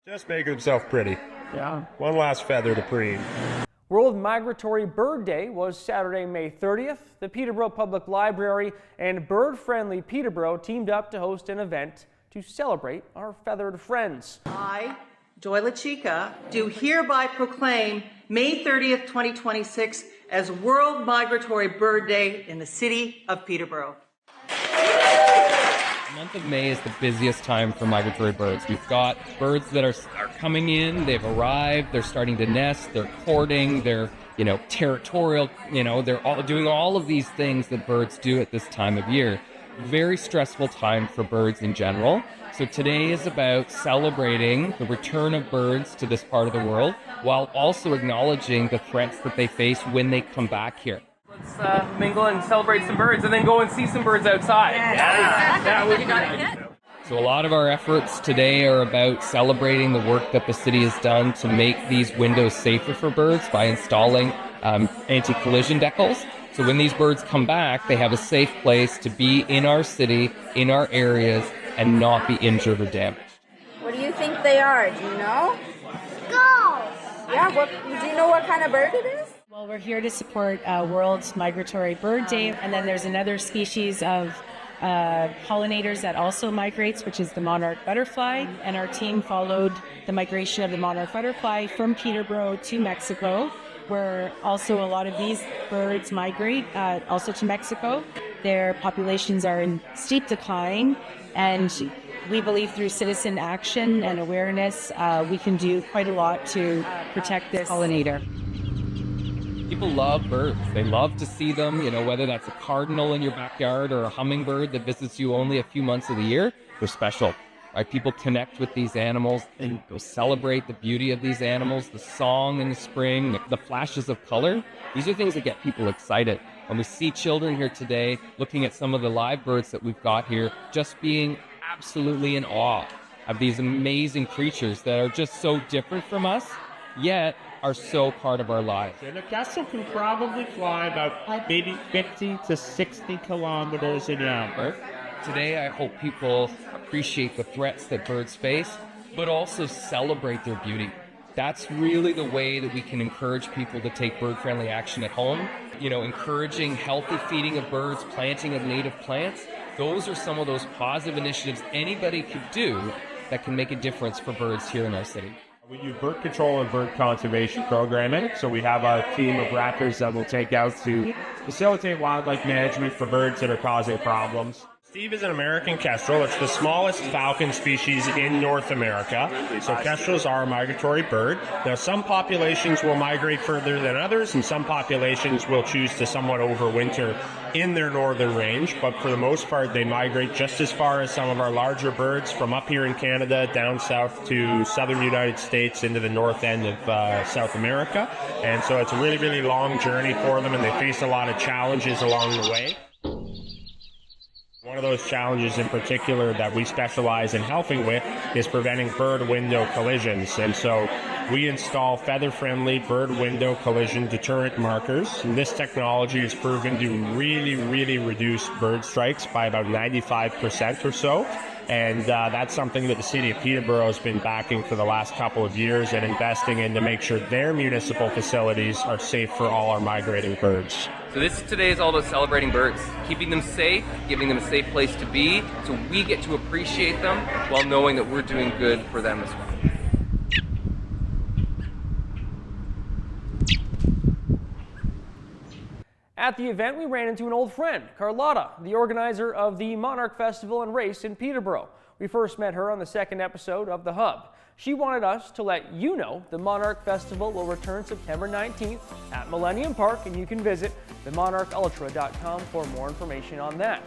Just make himself pretty. Yeah. One last feather to preen. World Migratory Bird Day was Saturday, May 30th. The Peterborough Public Library and Bird Friendly Peterborough teamed up to host an event to celebrate our feathered friends. I, Joy LaChica, do hereby proclaim May 30th, 2026 as World Migratory Bird Day in the city of Peterborough. The month of May is the busiest time for migratory birds. We've got birds that are coming in, they've arrived, they're starting to nest, they're courting, they're, territorial, they're all doing all of these things that birds do at this time of year. Very stressful time for birds in general. So today is about celebrating the return of birds to this part of the world while also acknowledging the threats that they face when they come back here. Let's mingle and celebrate some birds and then go and see some birds outside. That would be nice. So a lot of our efforts today are about celebrating the work that the city has done to make these windows safer for birds by installing anti-collision decals. So when these birds come back, they have a safe place to be in our city, in our areas, and not be injured or damaged. What do you think they are? Do you know? Gulls! Yeah, do you know what kind of bird it is? Well, we're here to support World Migratory Bird Day, and then there's another species of pollinators that also migrates, which is the monarch butterfly, and our team followed the migration of the monarch butterfly from Peterborough to Mexico, where also a lot of these birds migrate also to Mexico. Their populations are in steep decline, and we believe through citizen action and awareness, we can do quite a lot to protect this pollinator. People love birds. They love to see them, whether that's a cardinal in your backyard or a hummingbird that visits you only a few months of the year. They're special, right? People connect with these animals and go celebrate the beauty of these animals, the song in the spring, the flashes of color. These are things that get people excited. When we see children here today looking at some of the live birds that we've got here, just being absolutely in awe of these amazing creatures that are just so different from us, yet are so part of our lives. And a castle can probably fly about maybe 50 to 60 kilometers an hour. Today, I hope people appreciate the threats that birds face, but also celebrate their beauty. That's really the way that we can encourage people to take bird-friendly action at home. Encouraging healthy feeding of birds, planting of native plants. Those are some of those positive initiatives anybody could do that can make a difference for birds here in our city. We do bird control and bird conservation programming, so we have a team of rappers that will take out to facilitate wildlife management for birds that are causing problems. Steve is an American kestrel. It's the smallest falcon species in North America. So kestrels are a migratory bird. Now, some populations will migrate further than others, and some populations will choose to somewhat overwinter in their northern range. But for the most part, they migrate just as far as some of our larger birds from up here in Canada down south to southern United States into the north end of South America. And so it's a really, really long journey for them, and they face a lot of challenges along the way. One of those challenges in particular that we specialize in helping with is preventing bird window collisions. And so we install feather-friendly bird window collision deterrent markers. And this technology is proven to really, really reduce bird strikes by about 95% or so. And that's something that the city of Peterborough has been backing for the last couple of years and investing in to make sure their municipal facilities are safe for all our migrating birds. So this today is all about celebrating birds, keeping them safe, giving them a safe place to be, so we get to appreciate them while knowing that we're doing good for them as well. At the event, we ran into an old friend, Carlotta, the organizer of the Monarch Festival and Race in Peterborough. We first met her on the second episode of The Hub. She wanted us to let you know the Monarch Festival will return September 19th at Millennium Park, and you can visit themonarchultra.com for more information on that.